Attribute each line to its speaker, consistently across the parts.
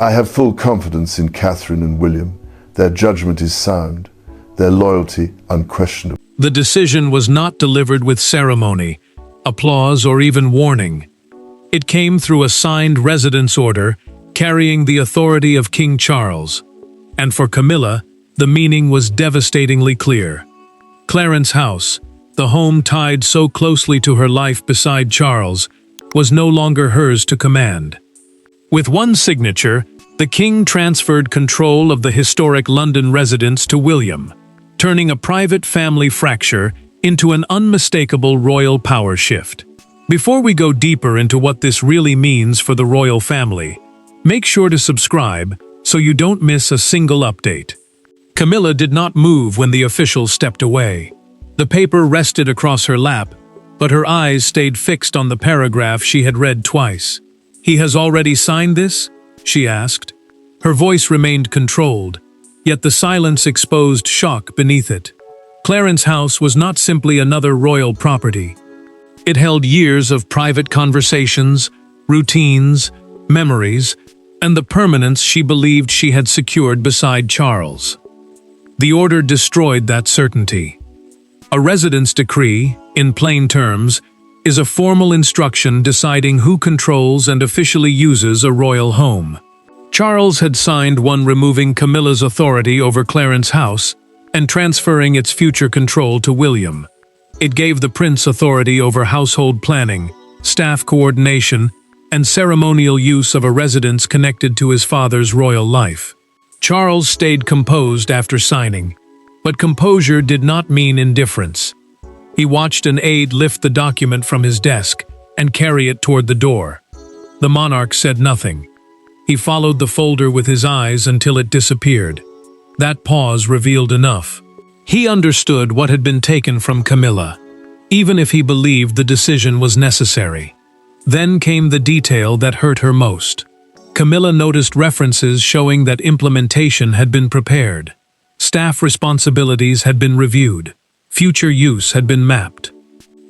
Speaker 1: I have full confidence in Catherine and William. Their judgment is sound, their loyalty unquestionable.
Speaker 2: The decision was not delivered with ceremony, applause, or even warning. It came through a signed residence order carrying the authority of King Charles. And for Camilla, the meaning was devastatingly clear. Clarence House, the home tied so closely to her life beside Charles, was no longer hers to command. With one signature, the king transferred control of the historic London residence to William, turning a private family fracture into an unmistakable royal power shift. Before we go deeper into what this really means for the royal family, make sure to subscribe so you don't miss a single update. Camilla did not move when the officials stepped away. The paper rested across her lap, but her eyes stayed fixed on the paragraph she had read twice. "He has already signed this?" she asked. Her voice remained controlled, yet the silence exposed shock beneath it. Clarence House was not simply another royal property. It held years of private conversations, routines, memories, and the permanence she believed she had secured beside Charles. The order destroyed that certainty. A residence decree, in plain terms, is a formal instruction deciding who controls and officially uses a royal home. Charles had signed one removing Camilla's authority over Clarence House and transferring its future control to William. It gave the prince authority over household planning, staff coordination, and ceremonial use of a residence connected to his father's royal life. Charles stayed composed after signing, but composure did not mean indifference. He watched an aide lift the document from his desk and carry it toward the door. The monarch said nothing. He followed the folder with his eyes until it disappeared. That pause revealed enough. He understood what had been taken from Camilla, even if he believed the decision was necessary. Then came the detail that hurt her most. Camilla noticed references showing that implementation had been prepared. Staff responsibilities had been reviewed. Future use had been mapped.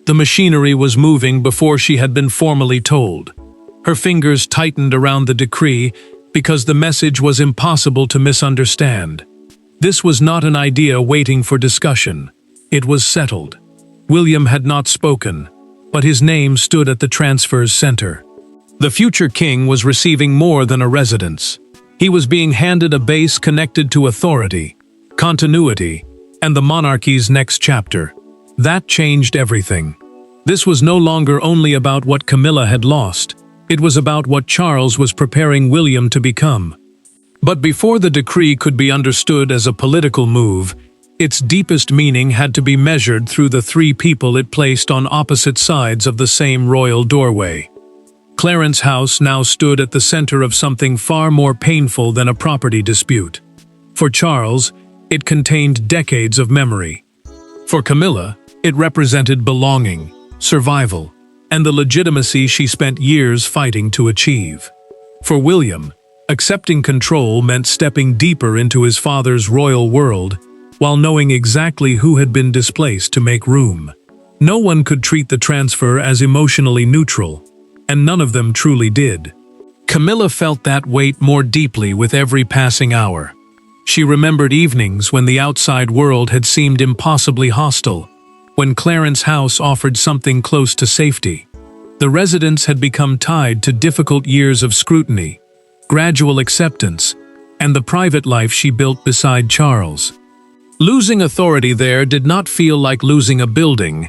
Speaker 2: The machinery was moving before she had been formally told. Her fingers tightened around the decree because the message was impossible to misunderstand. This was not an idea waiting for discussion. It was settled. William had not spoken, but his name stood at the transfer's center. The future king was receiving more than a residence. He was being handed a base connected to authority, continuity, and the monarchy's next chapter. That changed everything. This was no longer only about what Camilla had lost. It was about what Charles was preparing William to become. But before the decree could be understood as a political move, its deepest meaning had to be measured through the three people it placed on opposite sides of the same royal doorway. Clarence House now stood at the center of something far more painful than a property dispute. For Charles, it contained decades of memory. For Camilla, it represented belonging, survival, and the legitimacy she spent years fighting to achieve. For William, accepting control meant stepping deeper into his father's royal world, while knowing exactly who had been displaced to make room. No one could treat the transfer as emotionally neutral, and none of them truly did. Camilla felt that weight more deeply with every passing hour. She remembered evenings when the outside world had seemed impossibly hostile, when Clarence House offered something close to safety. The residence had become tied to difficult years of scrutiny, gradual acceptance, and the private life she built beside Charles. Losing authority there did not feel like losing a building.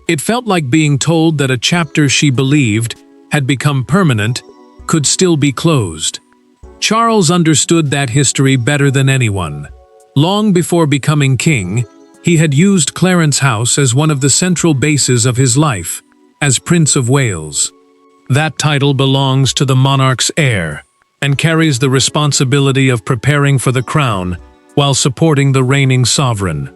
Speaker 2: It felt like being told that a chapter she believed had become permanent could still be closed. Charles understood that history better than anyone. Long before becoming king, he had used Clarence House as one of the central bases of his life, as Prince of Wales. That title belongs to the monarch's heir, and carries the responsibility of preparing for the crown while supporting the reigning sovereign.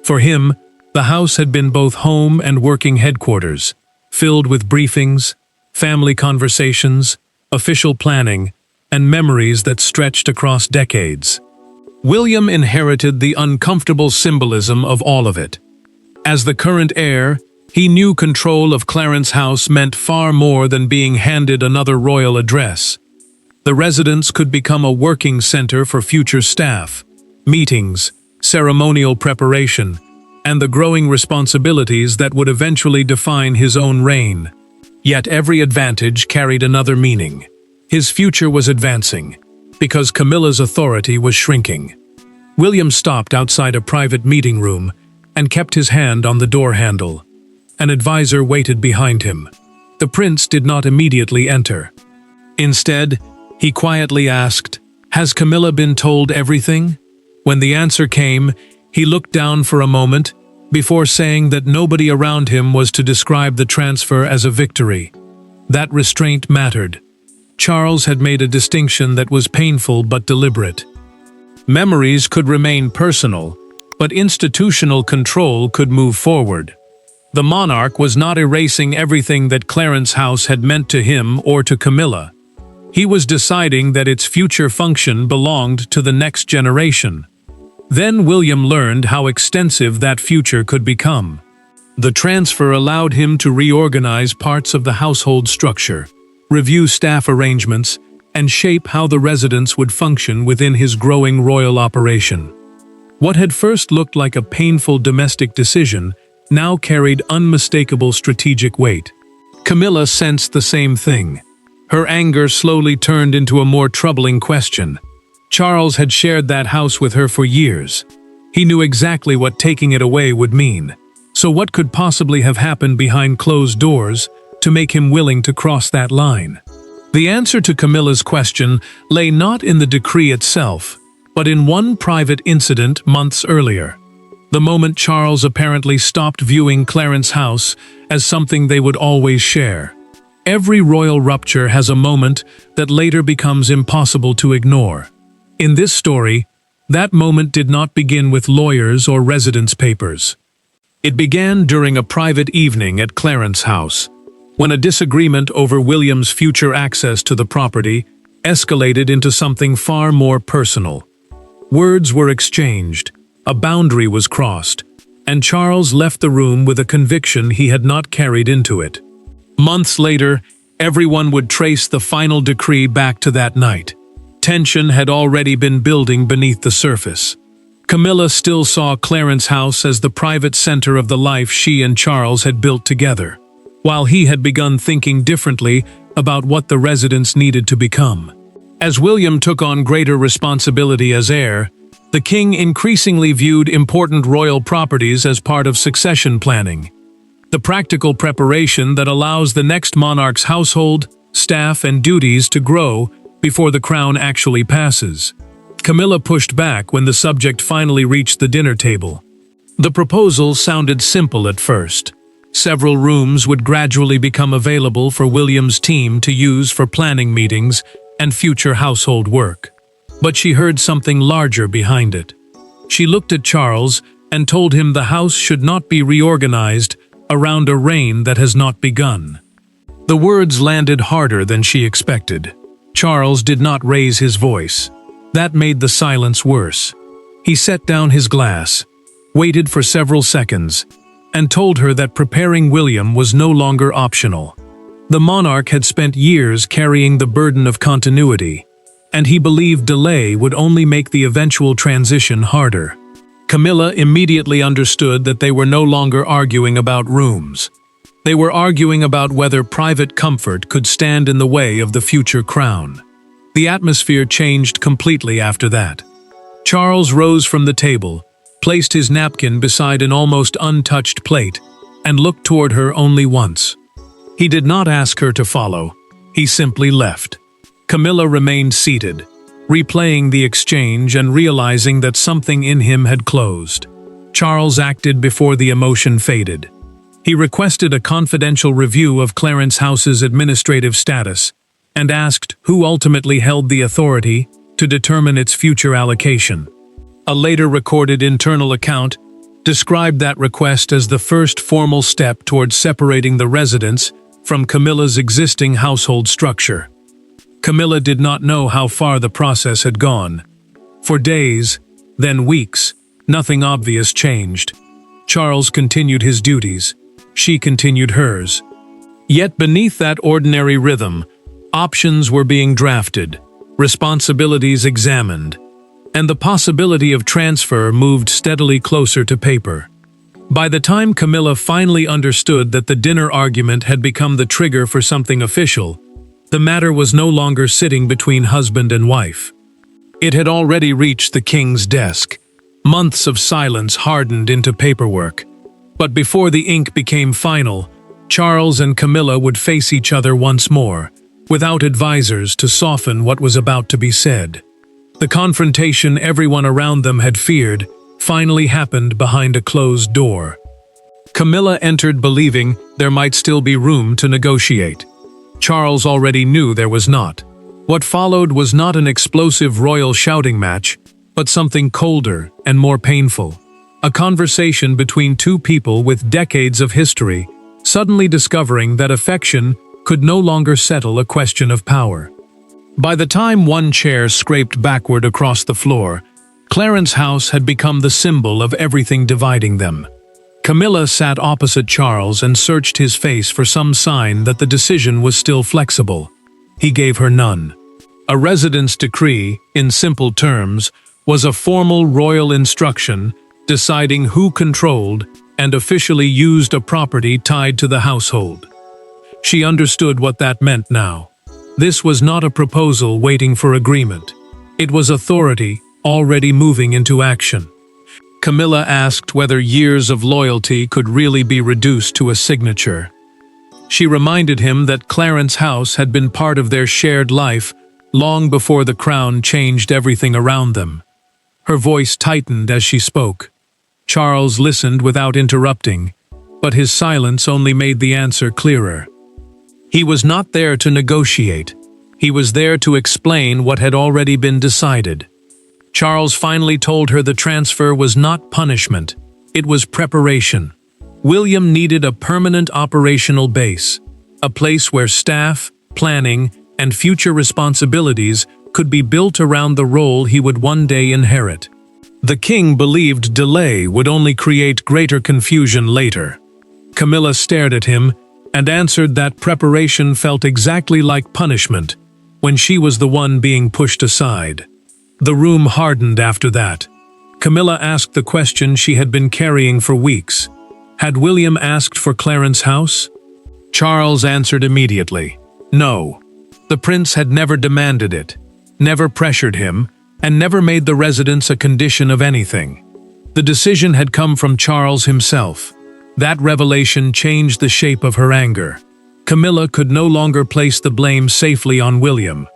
Speaker 2: For him, the house had been both home and working headquarters, filled with briefings, family conversations, official planning, and memories that stretched across decades. William inherited the uncomfortable symbolism of all of it. As the current heir, he knew control of Clarence House meant far more than being handed another royal address. The residence could become a working center for future staff, meetings, ceremonial preparation, and the growing responsibilities that would eventually define his own reign. Yet every advantage carried another meaning. His future was advancing, because Camilla's authority was shrinking. William stopped outside a private meeting room and kept his hand on the door handle. An advisor waited behind him. The prince did not immediately enter. Instead, he quietly asked, "Has Camilla been told everything?" When the answer came, he looked down for a moment before saying that nobody around him was to describe the transfer as a victory. That restraint mattered. Charles had made a distinction that was painful but deliberate. Memories could remain personal, but institutional control could move forward. The monarch was not erasing everything that Clarence House had meant to him or to Camilla. He was deciding that its future function belonged to the next generation. Then William learned how extensive that future could become. The transfer allowed him to reorganize parts of the household structure, review staff arrangements, and shape how the residence would function within his growing royal operation. What had first looked like a painful domestic decision now carried unmistakable strategic weight. Camilla sensed the same thing. Her anger slowly turned into a more troubling question. Charles had shared that house with her for years. He knew exactly what taking it away would mean. So what could possibly have happened behind closed doors to make him willing to cross that line? The answer to Camilla's question lay not in the decree itself, but in one private incident months earlier. The moment Charles apparently stopped viewing Clarence House as something they would always share. Every royal rupture has a moment that later becomes impossible to ignore. In this story, that moment did not begin with lawyers or residence papers. It began during a private evening at Clarence House, when a disagreement over William's future access to the property escalated into something far more personal. Words were exchanged, a boundary was crossed, and Charles left the room with a conviction he had not carried into it. Months later, everyone would trace the final decree back to that night. Tension had already been building beneath the surface. Camilla still saw Clarence House as the private center of the life she and Charles had built together, while he had begun thinking differently about what the residence needed to become. As William took on greater responsibility as heir, the king increasingly viewed important royal properties as part of succession planning, the practical preparation that allows the next monarch's household, staff, and duties to grow before the crown actually passes. Camilla pushed back when the subject finally reached the dinner table. The proposal sounded simple at first. Several rooms would gradually become available for William's team to use for planning meetings and future household work. But she heard something larger behind it. She looked at Charles and told him the house should not be reorganized around a reign that has not begun. The words landed harder than she expected. Charles did not raise his voice. That made the silence worse. He set down his glass, waited for several seconds, and told her that preparing William was no longer optional. The monarch had spent years carrying the burden of continuity, and he believed delay would only make the eventual transition harder. Camilla immediately understood that they were no longer arguing about rooms. They were arguing about whether private comfort could stand in the way of the future crown. The atmosphere changed completely after that. Charles rose from the table, placed his napkin beside an almost untouched plate, and looked toward her only once. He did not ask her to follow. He simply left. Camilla remained seated, replaying the exchange and realizing that something in him had closed. Charles acted before the emotion faded. He requested a confidential review of Clarence House's administrative status and asked who ultimately held the authority to determine its future allocation. A later recorded internal account described that request as the first formal step towards separating the residence from Camilla's existing household structure. Camilla did not know how far the process had gone. For days, then weeks, nothing obvious changed. Charles continued his duties. She continued hers. Yet beneath that ordinary rhythm, options were being drafted, responsibilities examined, and the possibility of transfer moved steadily closer to paper. By the time Camilla finally understood that the dinner argument had become the trigger for something official, the matter was no longer sitting between husband and wife. It had already reached the king's desk. Months of silence hardened into paperwork. But before the ink became final, Charles and Camilla would face each other once more, without advisors to soften what was about to be said. The confrontation everyone around them had feared finally happened behind a closed door. Camilla entered believing there might still be room to negotiate. Charles already knew there was not. What followed was not an explosive royal shouting match, but something colder and more painful. A conversation between two people with decades of history, suddenly discovering that affection could no longer settle a question of power. By the time one chair scraped backward across the floor, Clarence House had become the symbol of everything dividing them. Camilla sat opposite Charles and searched his face for some sign that the decision was still flexible. He gave her none. A residence decree, in simple terms, was a formal royal instruction deciding who controlled and officially used a property tied to the household. She understood what that meant now. This was not a proposal waiting for agreement. It was authority already moving into action. Camilla asked whether years of loyalty could really be reduced to a signature. She reminded him that Clarence House had been part of their shared life long before the crown changed everything around them. Her voice tightened as she spoke. Charles listened without interrupting, but his silence only made the answer clearer. He was not there to negotiate. He was there to explain what had already been decided. Charles finally told her the transfer was not punishment, it was preparation. William needed a permanent operational base, a place where staff, planning, and future responsibilities could be built around the role he would one day inherit. The king believed delay would only create greater confusion later. Camilla stared at him and answered that preparation felt exactly like punishment when she was the one being pushed aside. The room hardened after that. Camilla asked the question she had been carrying for weeks. Had William asked for Clarence House? Charles answered immediately. No. The prince had never demanded it, never pressured him, and never made the residence a condition of anything. The decision had come from Charles himself. That revelation changed the shape of her anger. Camilla could no longer place the blame safely on William.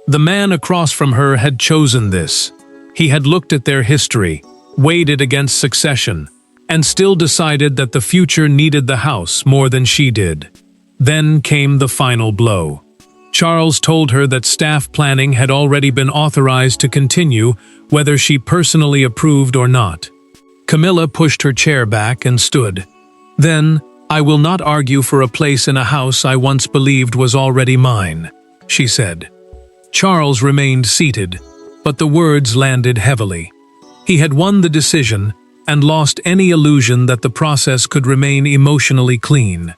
Speaker 2: The man across from her had chosen this. He had looked at their history, weighed it against succession, and still decided that the future needed the house more than she did. Then came the final blow. Charles told her that staff planning had already been authorized to continue, whether she personally approved or not. Camilla pushed her chair back and stood. Then, "I will not argue for a place in a house I once believed was already mine," she said. Charles remained seated, but the words landed heavily. He had won the decision and lost any illusion that the process could remain emotionally clean.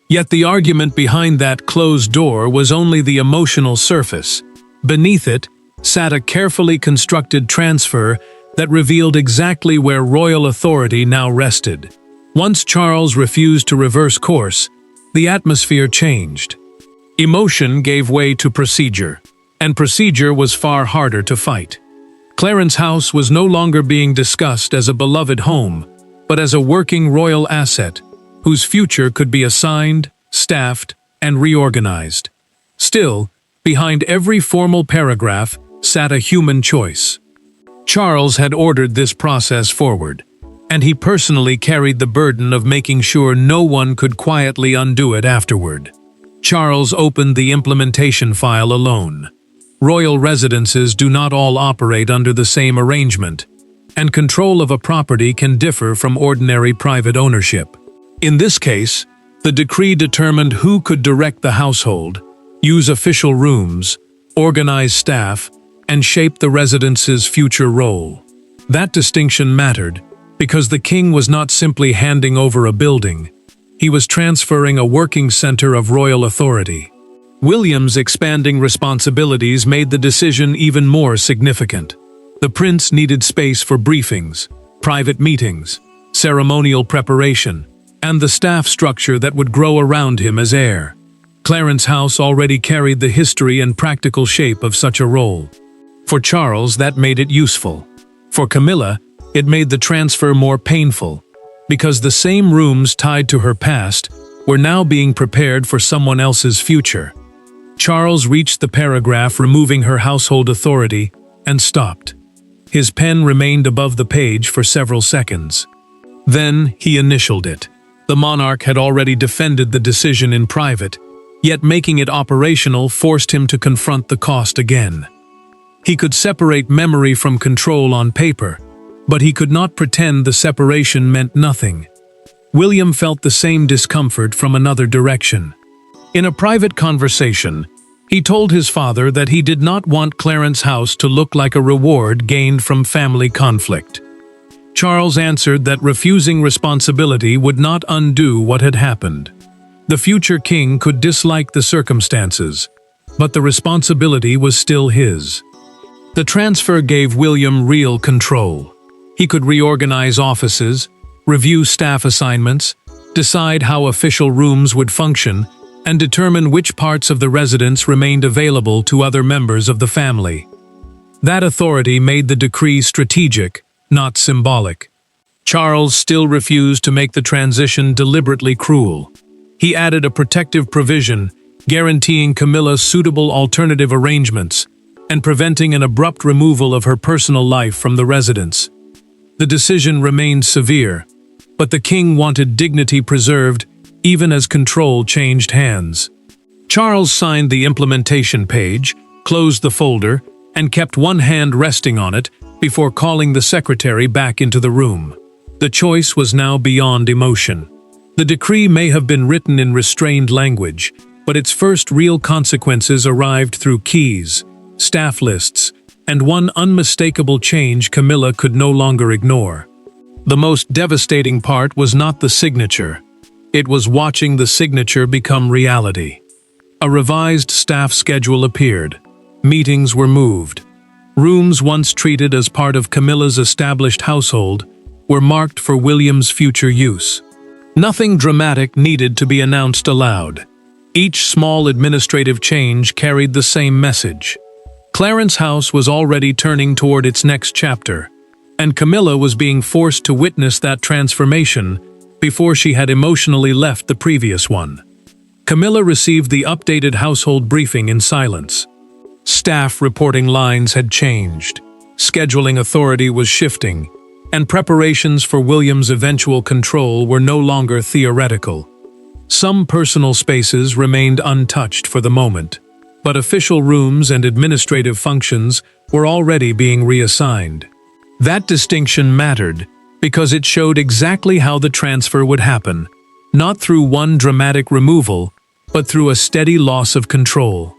Speaker 2: Yet the argument behind that closed door was only the emotional surface. Beneath it sat a carefully constructed transfer that revealed exactly where royal authority now rested. Once Charles refused to reverse course, the atmosphere changed. Emotion gave way to procedure, and procedure was far harder to fight. Clarence House was no longer being discussed as a beloved home, but as a working royal asset, whose future could be assigned, staffed, and reorganized. Still, behind every formal paragraph sat a human choice. Charles had ordered this process forward, and he personally carried the burden of making sure no one could quietly undo it afterward. Charles opened the implementation file alone. Royal residences do not all operate under the same arrangement, and control of a property can differ from ordinary private ownership. In this case, the decree determined who could direct the household, use official rooms, organize staff, and shape the residence's future role. That distinction mattered because the king was not simply handing over a building. He was transferring a working center of royal authority. William's expanding responsibilities made the decision even more significant. The prince needed space for briefings, private meetings, ceremonial preparation, and the staff structure that would grow around him as heir. Clarence House already carried the history and practical shape of such a role. For Charles, that made it useful. For Camilla, it made the transfer more painful, because the same rooms tied to her past were now being prepared for someone else's future. Charles reached the paragraph removing her household authority and stopped. His pen remained above the page for several seconds. Then he initialed it. The monarch had already defended the decision in private, yet making it operational forced him to confront the cost again. He could separate memory from control on paper, but he could not pretend the separation meant nothing. William felt the same discomfort from another direction. In a private conversation, he told his father that he did not want Clarence House to look like a reward gained from family conflict. Charles answered that refusing responsibility would not undo what had happened. The future king could dislike the circumstances, but the responsibility was still his. The transfer gave William real control. He could reorganize offices, review staff assignments, decide how official rooms would function, and determine which parts of the residence remained available to other members of the family. That authority made the decree strategic, not symbolic. Charles still refused to make the transition deliberately cruel. He added a protective provision, guaranteeing Camilla suitable alternative arrangements and preventing an abrupt removal of her personal life from the residence. The decision remained severe, but the king wanted dignity preserved even as control changed hands. Charles signed the implementation page, closed the folder, and kept one hand resting on it before calling the secretary back into the room. The choice was now beyond emotion. The decree may have been written in restrained language, but its first real consequences arrived through keys, staff lists, and one unmistakable change Camilla could no longer ignore. The most devastating part was not the signature. It was watching the signature become reality. A revised staff schedule appeared. Meetings were moved. Rooms once treated as part of Camilla's established household were marked for William's future use. Nothing dramatic needed to be announced aloud. Each small administrative change carried the same message. Clarence House was already turning toward its next chapter, and Camilla was being forced to witness that transformation before she had emotionally left the previous one. Camilla received the updated household briefing in silence. Staff reporting lines had changed, scheduling authority was shifting, and preparations for William's eventual control were no longer theoretical. Some personal spaces remained untouched for the moment, but official rooms and administrative functions were already being reassigned. That distinction mattered because it showed exactly how the transfer would happen, not through one dramatic removal, but through a steady loss of control.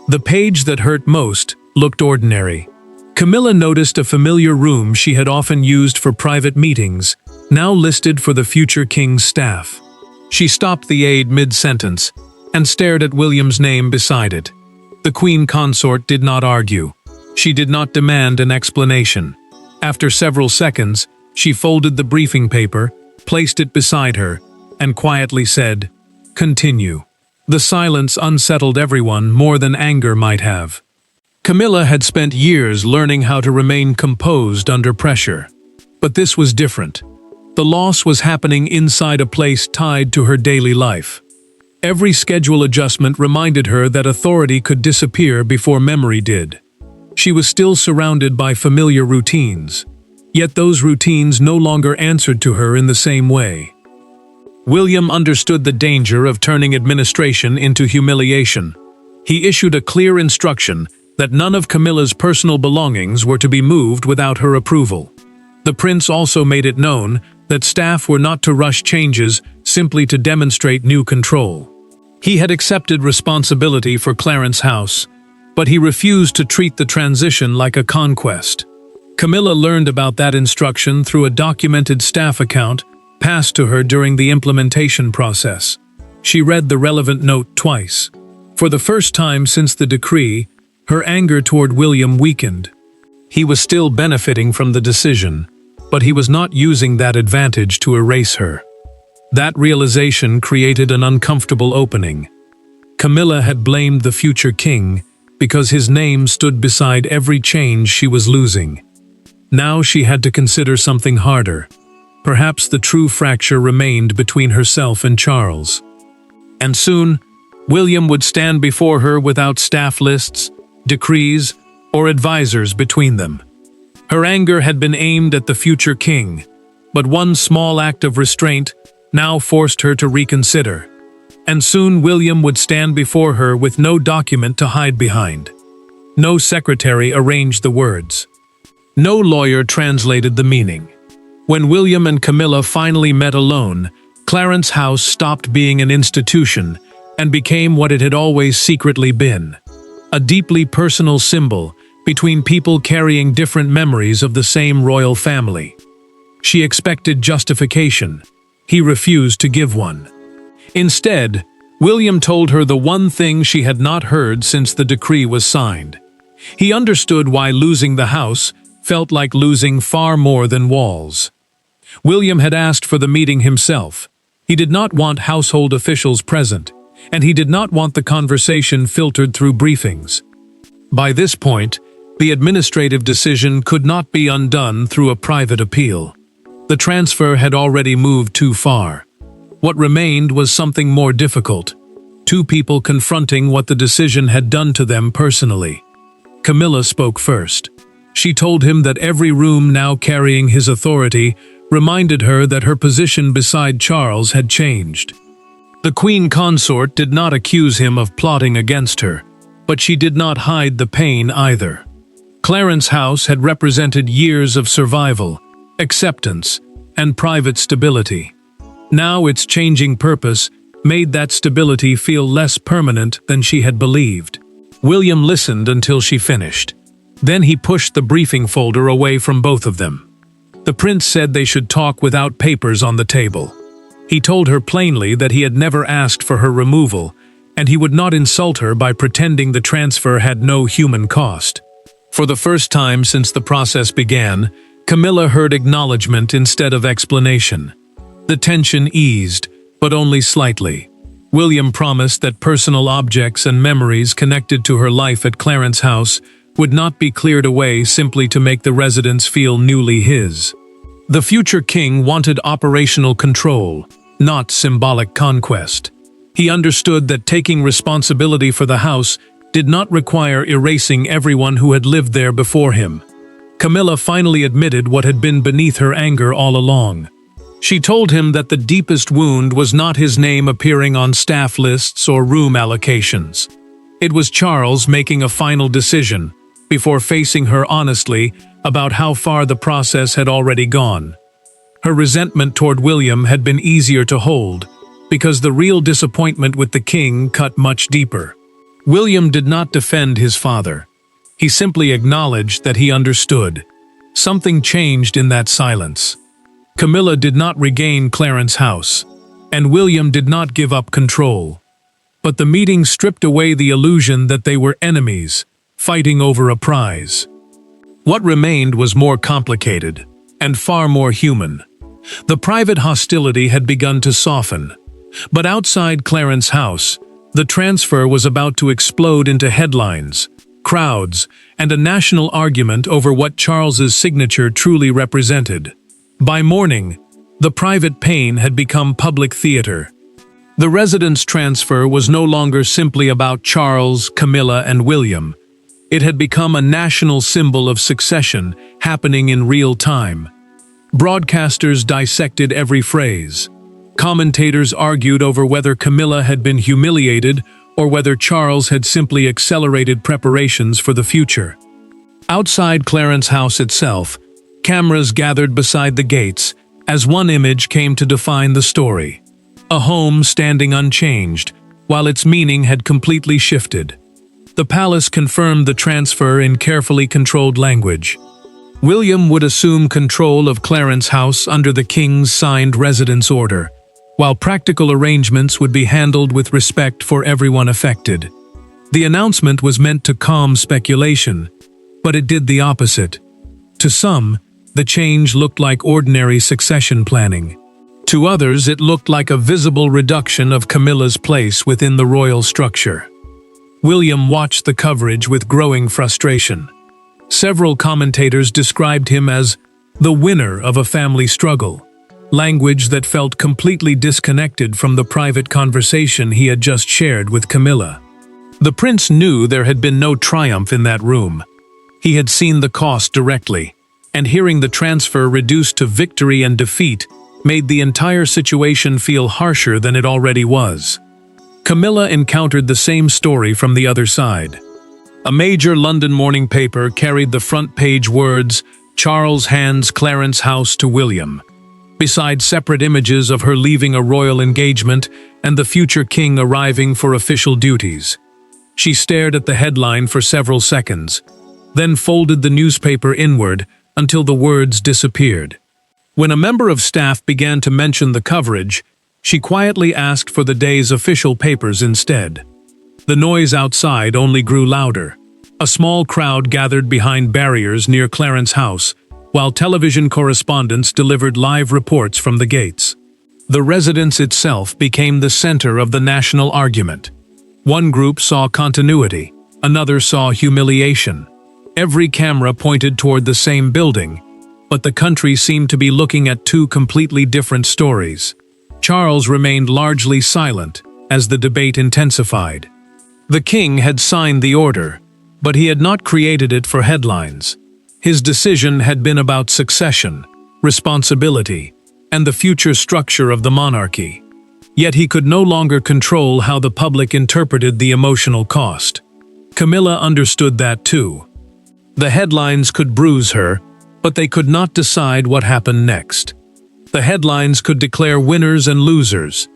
Speaker 2: The page that hurt most looked ordinary. Camilla noticed a familiar room she had often used for private meetings, now listed for the future king's staff. She stopped the aide mid-sentence and stared at William's name beside it. The queen consort did not argue. She did not demand an explanation. After several seconds, she folded the briefing paper, placed it beside her, and quietly said, "Continue." The silence unsettled everyone more than anger might have. Camilla had spent years learning how to remain composed under pressure. But this was different. The loss was happening inside a place tied to her daily life. Every schedule adjustment reminded her that authority could disappear before memory did. She was still surrounded by familiar routines, yet those routines no longer answered to her in the same way. William understood the danger of turning administration into humiliation. He issued a clear instruction that none of Camilla's personal belongings were to be moved without her approval. The prince also made it known that staff were not to rush changes simply to demonstrate new control. He had accepted responsibility for Clarence House, but he refused to treat the transition like a conquest. Camilla learned about that instruction through a documented staff account passed to her during the implementation process. She read the relevant note twice. For the first time since the decree, her anger toward William weakened. He was still benefiting from the decision, but he was not using that advantage to erase her. That realization created an uncomfortable opening. Camilla had blamed the future king because his name stood beside every change she was losing. Now she had to consider something harder. Perhaps the true fracture remained between herself and Charles. And soon, William would stand before her without staff lists, decrees, or advisors between them. Her anger had been aimed at the future king, but one small act of restraint now forced her to reconsider. And soon William would stand before her with no document to hide behind. No secretary arranged the words. No lawyer translated the meaning. When William and Camilla finally met alone, Clarence House stopped being an institution and became what it had always secretly been. A deeply personal symbol between people carrying different memories of the same royal family. She expected justification. He refused to give one. Instead, William told her the one thing she had not heard since the decree was signed. He understood why losing the house felt like losing far more than walls. William had asked for the meeting himself. He did not want household officials present, and he did not want the conversation filtered through briefings. By this point, the administrative decision could not be undone through a private appeal. The transfer had already moved too far. What remained was something more difficult. Two people confronting what the decision had done to them personally. Camilla spoke first. She told him that every room now carrying his authority reminded her that her position beside Charles had changed. The queen consort did not accuse him of plotting against her, but she did not hide the pain either. Clarence House had represented years of survival, acceptance, and private stability. Now its changing purpose made that stability feel less permanent than she had believed. William listened until she finished. Then he pushed the briefing folder away from both of them. The prince said they should talk without papers on the table. He told her plainly that he had never asked for her removal, and he would not insult her by pretending the transfer had no human cost. For the first time since the process began, Camilla heard acknowledgement instead of explanation. The tension eased, but only slightly. William promised that personal objects and memories connected to her life at Clarence House would not be cleared away simply to make the residence feel newly his. The future king wanted operational control, not symbolic conquest. He understood that taking responsibility for the house did not require erasing everyone who had lived there before him. Camilla finally admitted what had been beneath her anger all along. She told him that the deepest wound was not his name appearing on staff lists or room allocations. It was Charles making a final decision, before facing her honestly about how far the process had already gone. Her resentment toward William had been easier to hold, because the real disappointment with the king cut much deeper. William did not defend his father. He simply acknowledged that he understood. Something changed in that silence. Camilla did not regain Clarence House, and William did not give up control. But the meeting stripped away the illusion that they were enemies, fighting over a prize. What remained was more complicated, and far more human. The private hostility had begun to soften, but outside Clarence House, the transfer was about to explode into headlines, crowds, and a national argument over what Charles's signature truly represented. By morning, the private pain had become public theater. The residence transfer was no longer simply about Charles, Camilla, and William. It had become a national symbol of succession happening in real time. Broadcasters dissected every phrase. Commentators argued over whether Camilla had been humiliated or whether Charles had simply accelerated preparations for the future. Outside Clarence House itself, cameras gathered beside the gates as one image came to define the story. A home standing unchanged, while its meaning had completely shifted. The palace confirmed the transfer in carefully controlled language. William would assume control of Clarence House under the king's signed residence order, while practical arrangements would be handled with respect for everyone affected. The announcement was meant to calm speculation, but it did the opposite. To some, the change looked like ordinary succession planning. To others, it looked like a visible reduction of Camilla's place within the royal structure. William watched the coverage with growing frustration. Several commentators described him as the winner of a family struggle, language that felt completely disconnected from the private conversation he had just shared with Camilla. The prince knew there had been no triumph in that room. He had seen the cost directly, and hearing the transfer reduced to victory and defeat made the entire situation feel harsher than it already was. Camilla encountered the same story from the other side. A major London morning paper carried the front-page words, "Charles hands Clarence House to William," beside separate images of her leaving a royal engagement and the future king arriving for official duties. She stared at the headline for several seconds, then folded the newspaper inward until the words disappeared. When a member of staff began to mention the coverage, she quietly asked for the day's official papers instead. The noise outside only grew louder. A small crowd gathered behind barriers near Clarence House, while television correspondents delivered live reports from the gates. The residence itself became the center of the national argument. One group saw continuity, another saw humiliation. Every camera pointed toward the same building, but the country seemed to be looking at two completely different stories. Charles remained largely silent as the debate intensified. The king had signed the order, but he had not created it for headlines. His decision had been about succession, responsibility, and the future structure of the monarchy. Yet he could no longer control how the public interpreted the emotional cost. Camilla understood that too. The headlines could bruise her, but they could not decide what happened next. The headlines could declare winners and losers,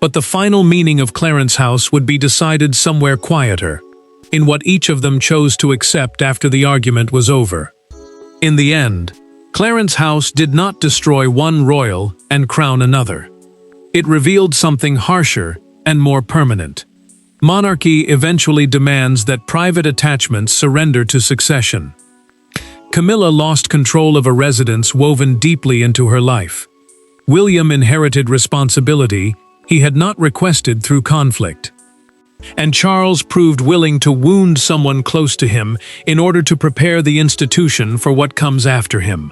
Speaker 2: but the final meaning of Clarence House would be decided somewhere quieter, in what each of them chose to accept after the argument was over. In the end, Clarence House did not destroy one royal and crown another. It revealed something harsher and more permanent. Monarchy eventually demands that private attachments surrender to succession. Camilla lost control of a residence woven deeply into her life. William inherited responsibility he had not requested through conflict. And Charles proved willing to wound someone close to him in order to prepare the institution for what comes after him.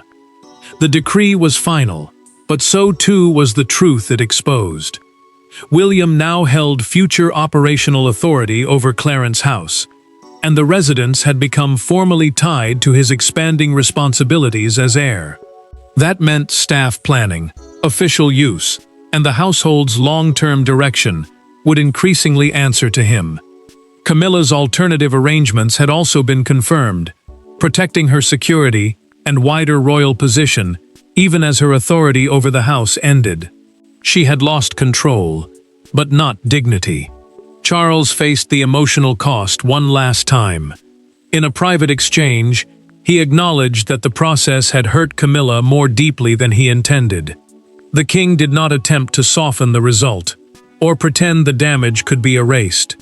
Speaker 2: The decree was final, but so too was the truth it exposed. William now held future operational authority over Clarence House, and the residence had become formally tied to his expanding responsibilities as heir. That meant staff planning, official use, and the household's long-term direction would increasingly answer to him. Camilla's alternative arrangements had also been confirmed, protecting her security and wider royal position, even as her authority over the house ended. She had lost control, but not dignity. Charles faced the emotional cost one last time. In a private exchange, he acknowledged that the process had hurt Camilla more deeply than he intended. The king did not attempt to soften the result, or pretend the damage could be erased.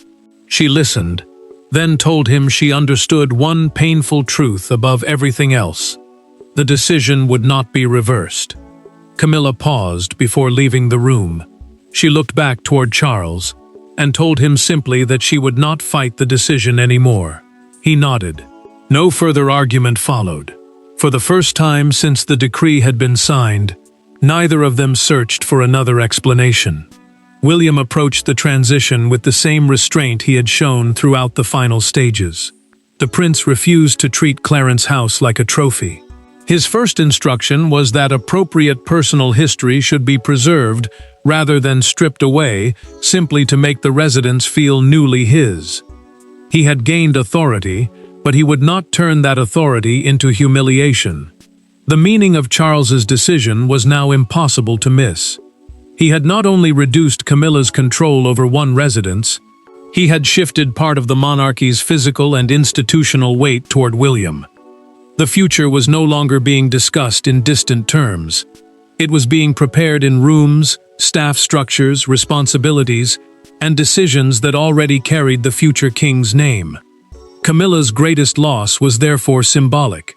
Speaker 2: She listened, then told him she understood one painful truth above everything else. The decision would not be reversed. Camilla paused before leaving the room. She looked back toward Charles and told him simply that she would not fight the decision anymore. He nodded. No further argument followed. For the first time since the decree had been signed, neither of them searched for another explanation. William approached the transition with the same restraint he had shown throughout the final stages. The prince refused to treat Clarence House like a trophy. His first instruction was that appropriate personal history should be preserved rather than stripped away simply to make the residence feel newly his. He had gained authority, but he would not turn that authority into humiliation. The meaning of Charles's decision was now impossible to miss. He had not only reduced Camilla's control over one residence, he had shifted part of the monarchy's physical and institutional weight toward William. The future was no longer being discussed in distant terms. It was being prepared in rooms, staff structures, responsibilities, and decisions that already carried the future king's name. Camilla's greatest loss was therefore symbolic.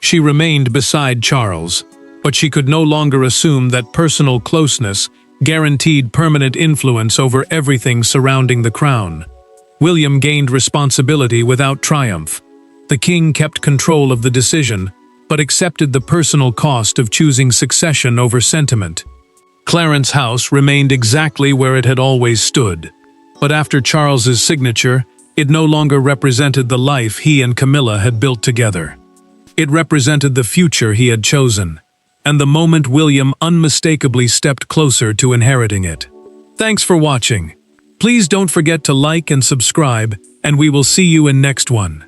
Speaker 2: She remained beside Charles, but she could no longer assume that personal closeness guaranteed permanent influence over everything surrounding the crown. William gained responsibility without triumph. The king kept control of the decision, but accepted the personal cost of choosing succession over sentiment. Clarence House remained exactly where it had always stood, but after Charles's signature, it no longer represented the life he and Camilla had built together. It represented the future he had chosen, and the moment William unmistakably stepped closer to inheriting it. Thanks for watching. Please don't forget to like and subscribe, and we will see you in next one.